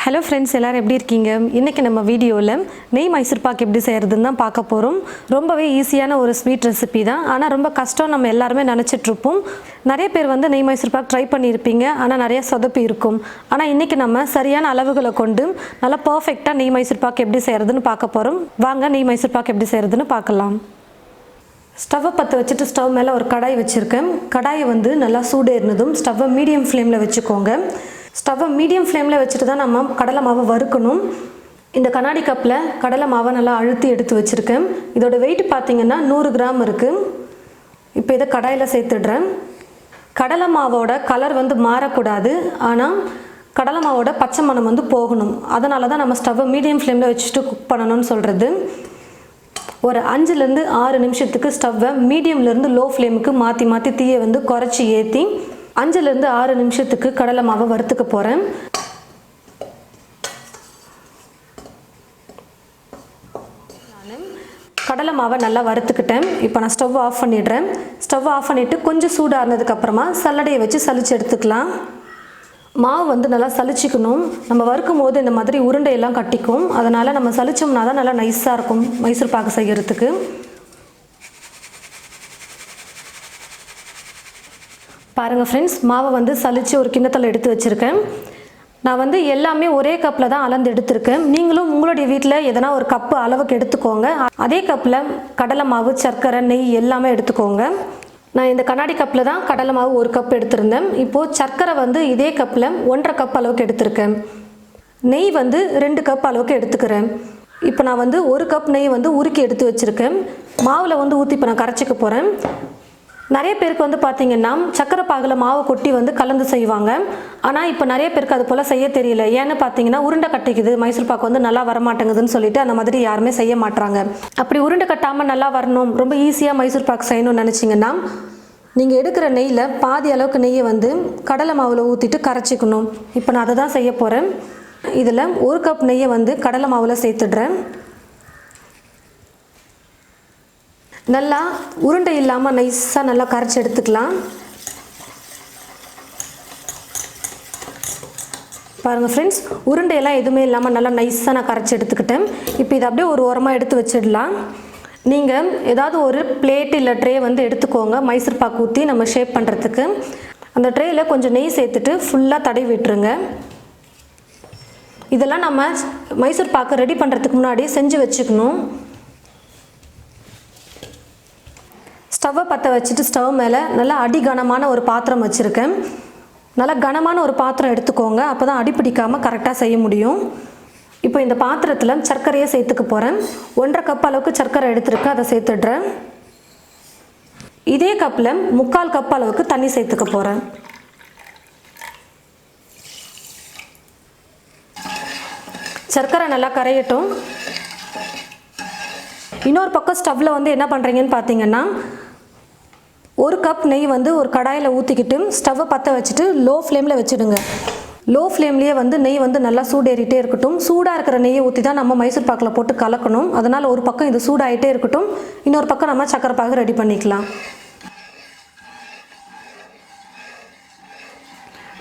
Hello friends, எல்லோரும் எப்படி இருக்கீங்க? இன்றைக்கி நம்ம வீடியோவில் நெய் மைசூர் பாக் எப்படி செய்கிறதுன்னு தான் பார்க்க போகிறோம். ரொம்பவே ஈஸியான ஒரு ஸ்வீட் ரெசிபி தான். ஆனால் ரொம்ப கஷ்டம் நம்ம எல்லாருமே நினச்சிட்ருப்போம். நிறைய பேர் வந்து நெய் மைசூர் பாக் ட்ரை பண்ணியிருப்பீங்க, ஆனால் நிறைய சொதப்பி இருக்கும். ஆனால் இன்றைக்கி நம்ம சரியான அளவுகளை கொண்டு நல்லா பர்ஃபெக்டாக நெய் மைசூர் பாக் எப்படி செய்கிறதுன்னு பார்க்க போகிறோம். வாங்க நெய் மைசூர் பாக் எப்படி செய்கிறதுன்னு பார்க்கலாம். ஸ்டவ்வை பற்ற வச்சுட்டு ஸ்டவ் மேலே ஒரு கடாய் வச்சுருக்கேன். கடாயை வந்து நல்லா சூடேறினதும் ஸ்டவ்வை மீடியம் ஃப்ளேமில் வச்சுக்கோங்க. ஸ்டவ்வை மீடியம் ஃப்ளேமில் வச்சுட்டு தான் நம்ம கடலை மாவை வறுக்கணும். இந்த கண்ணாடி கப்பில் கடலை மாவை நல்லா அழுத்தி எடுத்து வச்சுருக்கேன். இதோட வெயிட் பார்த்திங்கன்னா 100 கிராம் இருக்குது. இப்போ இதை கடாயில் சேர்த்துடுறேன். கடலை மாவோட கலர் வந்து மாறக்கூடாது, ஆனால் கடலை மாவோட பச்சை மணம் வந்து போகணும். அதனால தான் நம்ம ஸ்டவ்வை மீடியம் ஃப்ளேமில் வச்சுட்டு குக் பண்ணணும்னு சொல்கிறது. ஒரு 5லேருந்து 6 நிமிஷத்துக்கு ஸ்டவ்வை மீடியம்லேருந்து லோ ஃப்ளேமுக்கு மாற்றி மாற்றி தீயை வந்து குறைச்சி ஏற்றி 5லேருந்து 6 நிமிஷத்துக்கு கடலை மாவை வறுத்துக்க போகிறேன். நான் கடலை மாவை நல்லா வறுத்துக்கிட்டேன். இப்போ நான் ஸ்டவ் ஆஃப் பண்ணிடுறேன். ஸ்டவ் ஆஃப் பண்ணிவிட்டு கொஞ்சம் சூடானதுக்கப்புறமா சல்லடையை வச்சு சலிச்சு எடுத்துக்கலாம். மாவு வந்து நல்லா சலிச்சிக்கணும். நம்ம வறுக்கும் போது இந்த மாதிரி உருண்டையெல்லாம் கட்டிக்கும். அதனால் நம்ம சலிச்சோம்னா தான் நல்லா நைஸாக இருக்கும் மைசூர் பாக்கு செய்கிறதுக்கு. பாருங்கள் ஃப்ரெண்ட்ஸ், மாவை வந்து சலித்து ஒரு கிண்ணத்தில் எடுத்து வச்சுருக்கேன். நான் வந்து எல்லாமே ஒரே கப்பில் தான் அளந்து எடுத்திருக்கேன். நீங்களும் உங்களுடைய வீட்டில் எதனா ஒரு கப்பு அளவுக்கு எடுத்துக்கோங்க. அதே கப்பில் கடலை மாவு, சர்க்கரை, நெய் எல்லாமே எடுத்துக்கோங்க. நான் இந்த கண்ணாடி கப்பில் தான் கடலை மாவு 1 கப் எடுத்திருந்தேன். இப்போது சர்க்கரை வந்து இதே கப்பில் 1.5 கப் அளவுக்கு எடுத்திருக்கேன். நெய் வந்து 2 கப் அளவுக்கு எடுத்துக்கிறேன். இப்போ நான் வந்து 1 கப் நெய் வந்து உருக்கி எடுத்து வச்சுருக்கேன். மாவில் வந்து ஊற்றி இப்போ நான் கரைச்சிக்க போகிறேன். நிறைய பேருக்கு வந்து பார்த்திங்கன்னா சக்கரை பாகில் மாவை கொட்டி வந்து கலந்து செய்வாங்க. ஆனால் இப்போ நிறைய பேருக்கு அது போல் செய்ய தெரியல. ஏன்னு பார்த்தீங்கன்னா உருண்டை கட்டிக்குது, மைசூர் பாக்கு வந்து நல்லா வரமாட்டேங்குதுன்னு சொல்லிட்டு அந்த மாதிரி யாருமே செய்ய மாட்டாங்க. அப்படி உருண்டை கட்டாமல் நல்லா வரணும், ரொம்ப ஈஸியாக மைசூர் பாக்கு செய்யணும்னு நினச்சிங்கன்னா நீங்கள் எடுக்கிற நெய்யில் பாதி அளவுக்கு நெய்யை வந்து கடலை மாவில் ஊற்றிட்டு கரைச்சிக்கணும். இப்போ நான் அதை தான் செய்ய போகிறேன். இதில் 1 கப் நெய்யை வந்து கடலை மாவில் சேர்த்துடுறேன். நல்லா உருண்டை இல்லாமல் நைஸாக நல்லா கரைச்சி எடுத்துக்கலாம். பாருங்கள் ஃப்ரெண்ட்ஸ், உருண்டையெல்லாம் எதுவுமே இல்லாமல் நல்லா நைஸாக நான் கரைச்சி எடுத்துக்கிட்டேன். இப்போ இதை அப்படியே ஒரு ஓரமாக எடுத்து வச்சிடலாம். நீங்கள் ஏதாவது ஒரு பிளேட் இல்லை ட்ரே வந்து எடுத்துக்கோங்க. மைசூர் பாக்கு ஊற்றி நம்ம ஷேப் பண்ணுறதுக்கு அந்த ட்ரேயில் கொஞ்சம் நெய் சேர்த்துட்டு ஃபுல்லாக தடவி விட்டுருங்க. இதெல்லாம் நம்ம மைசூர் பாக்கு ரெடி பண்ணுறதுக்கு முன்னாடி செஞ்சு வச்சுக்கணும். ஸ்டவ்வை பற்ற வச்சுட்டு ஸ்டவ் மேலே நல்லா அடிகனமான ஒரு பாத்திரம் வச்சுருக்கேன். நல்லா கனமான ஒரு பாத்திரம் எடுத்துக்கோங்க. அப்போ தான் அடிப்பிடிக்காமல் கரெக்டாக செய்ய முடியும். இப்போ இந்த பாத்திரத்தில் சர்க்கரையை சேர்த்துக்க போகிறேன். 1.5 கப் அளவுக்கு சர்க்கரை எடுத்துருக்கு, அதை சேர்த்துடுறேன். இதே கப்பில் 3/4 கப் அளவுக்கு தண்ணி சேர்த்துக்க போகிறேன். சர்க்கரை நல்லா கரையட்டும். இன்னொரு பக்கம் ஸ்டவ்வில் வந்து என்ன பண்ணுறீங்கன்னு பார்த்தீங்கன்னா 1 கப் நெய் வந்து ஒரு கடாயில் ஊற்றிக்கிட்டு ஸ்டவ்வை பற்ற வச்சுட்டு லோ ஃப்ளேமில் வச்சுடுங்க. லோ ஃப்ளேம்லேயே வந்து நெய் வந்து நல்லா சூடேறிட்டே இருக்கட்டும். சூடாக இருக்கிற நெய்யை ஊற்றி தான் நம்ம மைசூர் பாக்கில் போட்டு கலக்கணும். அதனால் ஒரு பக்கம் இது சூடாகிட்டே இருக்கட்டும், இன்னொரு பக்கம் நம்ம சக்கரை பாகு ரெடி பண்ணிக்கலாம்.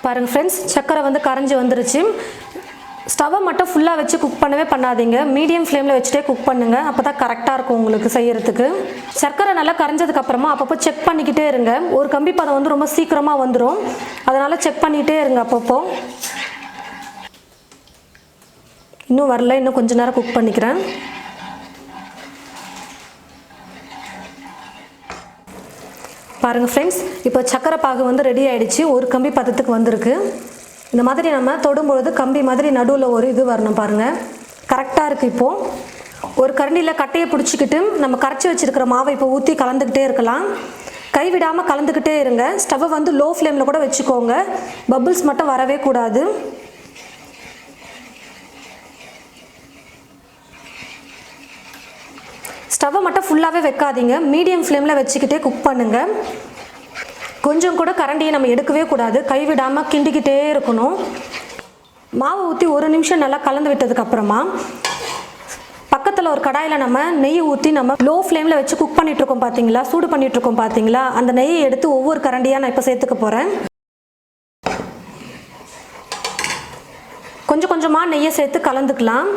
பாருங்கள் ஃப்ரெண்ட்ஸ், சக்கரை வந்து கரைஞ்சி வந்துருச்சு. ஸ்டவ்வை மட்டும் ஃபுல்லாக வச்சு குக் பண்ணவே பண்ணாதீங்க. மீடியம் ஃப்ளேமில் வச்சுட்டே குக் பண்ணுங்கள். அப்போ தான் கரெக்டாக இருக்கும் உங்களுக்கு செய்கிறதுக்கு. சர்க்கரை நல்லா கரைஞ்சதுக்கப்புறமா அப்பப்போ செக் பண்ணிக்கிட்டே இருங்க. ஒரு கம்பி பதம் வந்து ரொம்ப சீக்கிரமாக வந்துடும். அதனால் செக் பண்ணிகிட்டே இருங்க அப்பப்போ. இன்னும் வரல, இன்னும் கொஞ்சம் நேரம் குக் பண்ணிக்கிறேன். பாருங்கள் ஃப்ரெண்ட்ஸ், இப்போ சக்கரை பாகு வந்து ரெடி ஆகிடுச்சு. ஒரு கம்பி பதத்துக்கு வந்திருக்கு. இந்த மாதிரி நம்ம தொடும்பொழுது கம்பி மாதிரி நடுவில் ஒரு இது வரணும். பாருங்கள், கரெக்டாக இருக்குது. இப்போது ஒரு கரண்டியில் கட்டையை பிடிச்சிக்கிட்டு நம்ம கரைச்சி வச்சுருக்கிற மாவை இப்போ ஊற்றி கலந்துக்கிட்டே இருக்கலாம். கைவிடாமல் கலந்துக்கிட்டே இருங்க. ஸ்டவ்வை வந்து லோ ஃப்ளேமில் கூட வச்சுக்கோங்க. பபிள்ஸ் மட்டும் வரவே கூடாது. ஸ்டவ்வை மட்டும் ஃபுல்லாகவே வைக்காதீங்க. மீடியம் ஃப்ளேமில் வச்சுக்கிட்டே குக் பண்ணுங்கள். கொஞ்சம் கூட கரண்டியை நம்ம எடுக்கவே கூடாது. கைவிடாமல் கிண்டிக்கிட்டே இருக்கணும். மாவை ஊற்றி 1 நிமிஷம் நல்லா கலந்து விட்டதுக்கப்புறமா பக்கத்தில் ஒரு கடாயில் நம்ம நெய் ஊற்றி நம்ம லோ ஃப்ளேமில் வச்சு குக் பண்ணிகிட்ருக்கோம் பார்த்தீங்களா, சூடு பண்ணிகிட்ருக்கோம் பார்த்தீங்களா, அந்த நெய்யை எடுத்து ஒவ்வொரு கரண்டியாக நான் இப்போ சேர்த்துக்க போகிறேன். கொஞ்சம் கொஞ்சமாக நெய்யை சேர்த்து கலந்துக்கலாம்.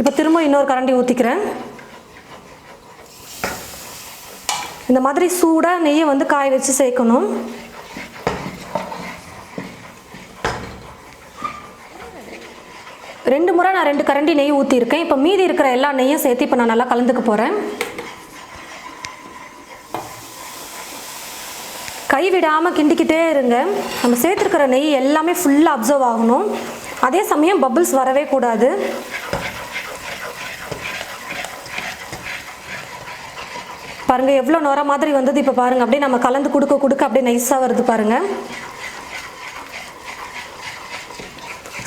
இப்போ திரும்ப இன்னொரு கரண்டி ஊற்றிக்கிறேன். இந்த மாதிரி சூடாக நெய்யை வந்து காய வச்சு சேர்க்கணும். ரெண்டு முறை நான் 2 கரண்டி நெய் ஊற்றிருக்கேன். இப்போ மீதி இருக்கிற எல்லா நெய்யும் சேர்த்து இப்போ நான் நல்லா கலந்துக்க போகிறேன். கைவிடாமல் கிண்டிக்கிட்டே இருங்க. நம்ம சேர்த்துருக்கிற நெய் எல்லாமே ஃபுல்லாக அப்சர்வ் ஆகணும். அதே சமயம் பபிள்ஸ் வரவே கூடாது. பாருங்கள் எவ்வளோ நுர மாதிரி வந்தது. இப்போ பாருங்கள் அப்படியே நம்ம கலந்து கொடுக்க அப்படியே நைஸாக வருது பாருங்கள்.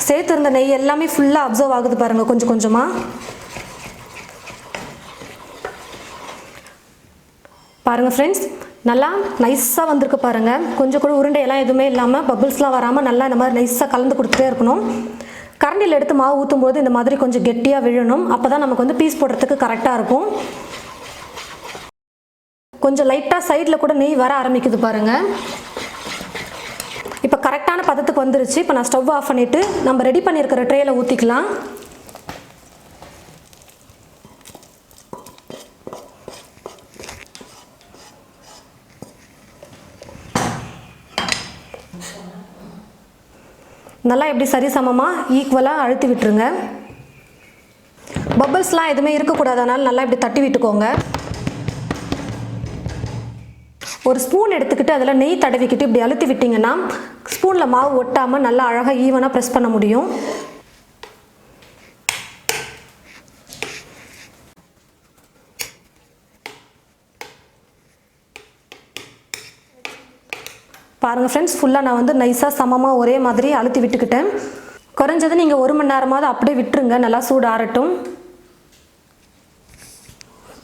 சேர்த்துருந்த நெய் எல்லாமே ஃபுல்லாக அப்சர்வ் ஆகுது பாருங்கள் கொஞ்சம் கொஞ்சமாக. பாருங்கள் ஃப்ரெண்ட்ஸ், நல்லா நைஸாக வந்திருக்கு பாருங்கள். கொஞ்சம் கூட உருண்டையெல்லாம் எதுவுமே இல்லாமல் பபிள்ஸ்லாம் வராமல் நல்லா இந்த மாதிரி நைஸாக கலந்து கொடுத்துட்டே இருக்கணும். கரண்டியில் எடுத்து மாவு ஊற்றும் போது இந்த மாதிரி கொஞ்சம் கெட்டியாக விழணும். அப்போ தான் நமக்கு வந்து பீஸ் போடுறதுக்கு கரெக்டாக இருக்கும். கொஞ்சம் லைட்டாக சைடில் கூட நெய் வர ஆரம்பிக்குது பாருங்கள். இப்போ கரெக்டான பதத்துக்கு வந்துருச்சு. இப்போ நான் ஸ்டவ் ஆஃப் பண்ணிவிட்டு நம்ம ரெடி பண்ணியிருக்கிற ட்ரேயில் ஊற்றிக்கலாம். நல்லா எப்படி சரி சமமாக ஈக்குவலாக அழுத்தி விட்டுருங்க. பபிள்ஸ்லாம் எதுவுமே இருக்கக்கூடாது, அதனால் நல்லா இப்படி தட்டி விட்டுக்கோங்க. ஒரு ஸ்பூன் எடுத்துக்கிட்டு அதில் நெய் தடவிக்கிட்டு இப்படி அழுத்தி விட்டிங்கன்னா ஸ்பூனில் மாவு ஒட்டாமல் நல்லா அழகாக ஈவனாக ப்ரெஸ் பண்ண முடியும். பாருங்கள் ஃப்ரெண்ட்ஸ், ஃபுல்லாக நான் வந்து நைஸாக சமமாக ஒரே மாதிரி அழுத்தி விட்டுக்கிட்டேன். குறைஞ்சது நீங்கள் 1 மணி நேரமாவது அப்படியே விட்டுருங்க, நல்லா சூடு ஆறட்டும்.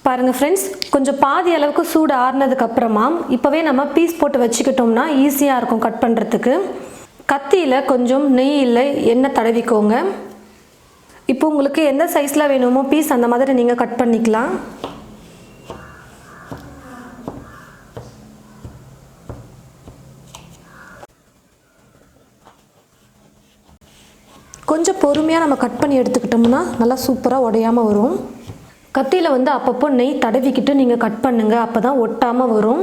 பாருங்கள் ஃப்ரெண்ட்ஸ், கொஞ்சம் பாதி அளவுக்கு சூடு ஆறுனதுக்கப்புறமா இப்போவே நம்ம பீஸ் போட்டு வச்சுக்கிட்டோம்னா ஈஸியாக இருக்கும் கட் பண்ணுறதுக்கு. கத்தியில் கொஞ்சம் நெய்யில் எண்ணெய் தடவிக்கோங்க. இப்போ உங்களுக்கு எந்த சைஸில் வேணுமோ பீஸ் அந்த மாதிரி நீங்கள் கட் பண்ணிக்கலாம். கொஞ்சம் பொறுமையாக நம்ம கட் பண்ணி எடுத்துக்கிட்டோம்னா நல்லா சூப்பராக உடையாமல் வரும். கத்தியில் வந்து அப்பப்போ நெய் தடவிக்கிட்டு நீங்கள் கட் பண்ணுங்கள், அப்போ தான் ஒட்டாமல் வரும்.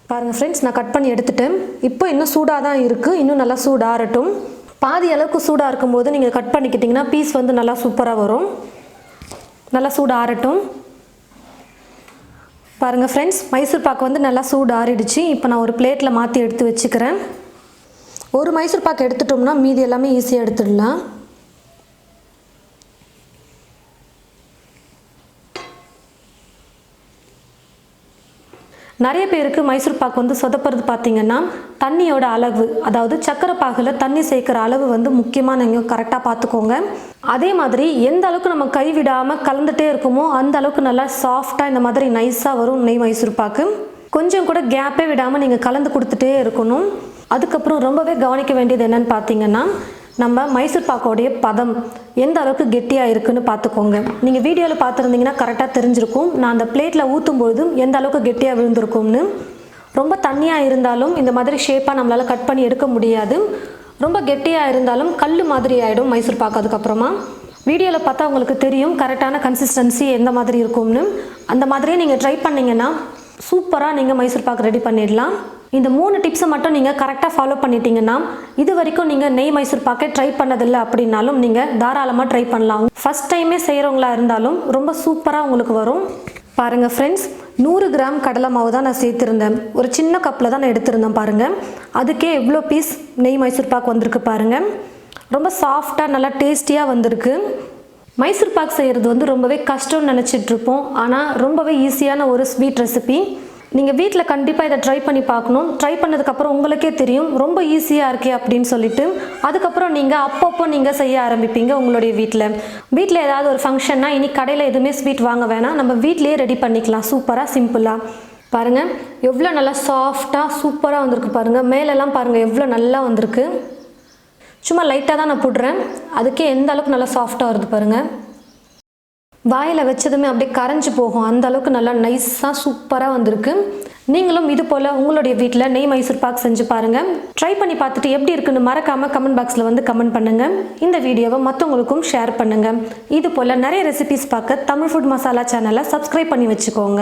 பாருங்கள் ஃப்ரெண்ட்ஸ், நான் கட் பண்ணி எடுத்துட்டேன். இப்போ இன்னும் சூடாக தான் இருக்குது, இன்னும் நல்லா சூடாகட்டும். பாதி அளவுக்கு சூடாக இருக்கும்போது நீங்கள் கட் பண்ணிக்கிட்டிங்கன்னா பீஸ் வந்து நல்லா சூப்பராக வரும். நல்லா சூடாகட்டும். பாருங்கள் ஃப்ரெண்ட்ஸ், மைசூர் பாக்கு வந்து நல்லா சூடு ஆறிடுச்சு. இப்போ நான் ஒரு பிளேட்டில் மாற்றி எடுத்து வச்சுக்கிறேன். ஒரு மைசூர் பாக்கு எடுத்துட்டோம்னா மீதி எல்லாமே ஈஸியாக எடுத்துடலாம். நிறைய பேருக்கு மைசூர் பாக்கு வந்து சொதப்புறது பார்த்திங்கன்னா தண்ணியோட அளவு, அதாவது சக்கரை பாகில் தண்ணி சேர்க்குற அளவு வந்து முக்கியமாக நீங்கள் கரெக்டாக பார்த்துக்கோங்க. அதே மாதிரி எந்த அளவுக்கு நம்ம கைவிடாமல் கலந்துகிட்டே இருக்குமோ அந்த அளவுக்கு நல்லா சாஃப்டாக இந்த மாதிரி நைஸாக வரும் நெய் மைசூர் பாக்கு. கொஞ்சம் கூட கேப்பே விடாமல் நீங்கள் கலந்து கொடுத்துட்டே இருக்கணும். அதுக்கப்புறம் ரொம்பவே கவனிக்க வேண்டியது என்னென்னு பார்த்தீங்கன்னா, நம்ம மைசூர் பாக்கோடைய பதம் எந்த அளவுக்கு கெட்டியாக இருக்குன்னு பார்த்துக்கோங்க. நீங்கள் வீடியோவில் பார்த்துருந்தீங்கன்னா கரெக்டாக தெரிஞ்சிருக்கும் நான் அந்த பிளேட்டில் ஊற்றும்பொழுது எந்த அளவுக்கு கெட்டியாக விழுந்திருக்கும்னு. ரொம்ப தண்ணியாக இருந்தாலும் இந்த மாதிரி ஷேப்பாக நம்மளால் கட் பண்ணி எடுக்க முடியாது. ரொம்ப கெட்டியாக இருந்தாலும் கல் மாதிரி ஆகிடும் மைசூர் பாக்கு. அதுக்கப்புறமா வீடியோவில் பார்த்தா உங்களுக்கு தெரியும் கரெக்டான கன்சிஸ்டன்சி எந்த மாதிரி இருக்கும்னு. அந்த மாதிரியே நீங்கள் ட்ரை பண்ணிங்கன்னா சூப்பராக நீங்கள் மைசூர் பாக்கு ரெடி பண்ணிடலாம். இந்த 3 டிப்ஸை மட்டும் நீங்கள் கரெக்டாக ஃபாலோ பண்ணிட்டீங்கன்னா இது வரைக்கும் நீங்கள் நெய் மைசூர் பாக்கை ட்ரை பண்ணதில்லை அப்படின்னாலும் நீங்கள் தாராளமாக ட்ரை பண்ணலாம். ஃபஸ்ட் டைமே செய்கிறவங்களா இருந்தாலும் ரொம்ப சூப்பராக உங்களுக்கு வரும். பாருங்கள் ஃப்ரெண்ட்ஸ், 100 கிராம் கடலை மாவு தான் நான் சேர்த்துருந்தேன். ஒரு சின்ன கப்பில் தான் நான் எடுத்திருந்தேன் பாருங்கள். அதுக்கே எவ்வளோ பீஸ் நெய் மைசூர் பாக்கு வந்திருக்கு பாருங்கள். ரொம்ப சாஃப்டாக நல்லா டேஸ்டியாக வந்திருக்கு. மைசூர் பாக் செய்கிறது வந்து ரொம்பவே கஷ்டம்னு நினச்சிட்ருப்போம். ஆனால் ரொம்பவே ஈஸியான ஒரு ஸ்வீட் ரெசிபி. நீங்கள் வீட்டில் கண்டிப்பாக இதை ட்ரை பண்ணி பார்க்கணும். ட்ரை பண்ணதுக்கப்புறம் உங்களுக்கே தெரியும் ரொம்ப ஈஸியாக இருக்கே அப்படின்னு சொல்லிட்டு. அதுக்கப்புறம் நீங்கள் அப்பப்போ நீங்கள் செய்ய ஆரம்பிப்பீங்க உங்களுடைய வீட்டில் ஏதாவது ஒரு ஃபங்க்ஷன்னா இனி கடையில் எதுவுமே ஸ்வீட் வாங்க வேணாம், நம்ம வீட்டிலேயே ரெடி பண்ணிக்கலாம் சூப்பராக சிம்பிளாக. பாருங்கள் எவ்வளோ நல்லா சாஃப்டாக சூப்பராக வந்திருக்கு பாருங்கள். மேலெல்லாம் பாருங்கள் எவ்வளோ நல்லா வந்திருக்கு. சும்மா லைட்டாக தான் நான் போடுறேன், அதுக்கே எந்த அளவுக்கு நல்லா சாஃப்டாக வருது பாருங்கள். வாயில் வச்சதுமே அப்படியே கரைஞ்சி போகும், அந்த அளவுக்கு நல்லா நைஸாக சூப்பராக வந்திருக்கு. நீங்களும் இது போல் உங்களுடைய வீட்டில் நெய் மைசூர் பாக் செஞ்சு பாருங்கள். ட்ரை பண்ணி பார்த்துட்டு எப்படி இருக்குன்னு மறக்காமல் கமெண்ட் பாக்ஸில் வந்து கமெண்ட் பண்ணுங்கள். இந்த வீடியோவை மற்றவங்களுக்கும் ஷேர் பண்ணுங்கள். இது போல் நிறைய ரெசிபிஸ் பார்க்க தமிழ் ஃபுட் மசாலா சேனலை சப்ஸ்கிரைப் பண்ணி வச்சுக்கோங்க.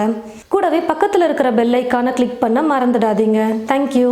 கூடவே பக்கத்தில் இருக்கிற பெல் ஐக்கானை கிளிக் பண்ண மறந்துடாதீங்க. தேங்க்யூ.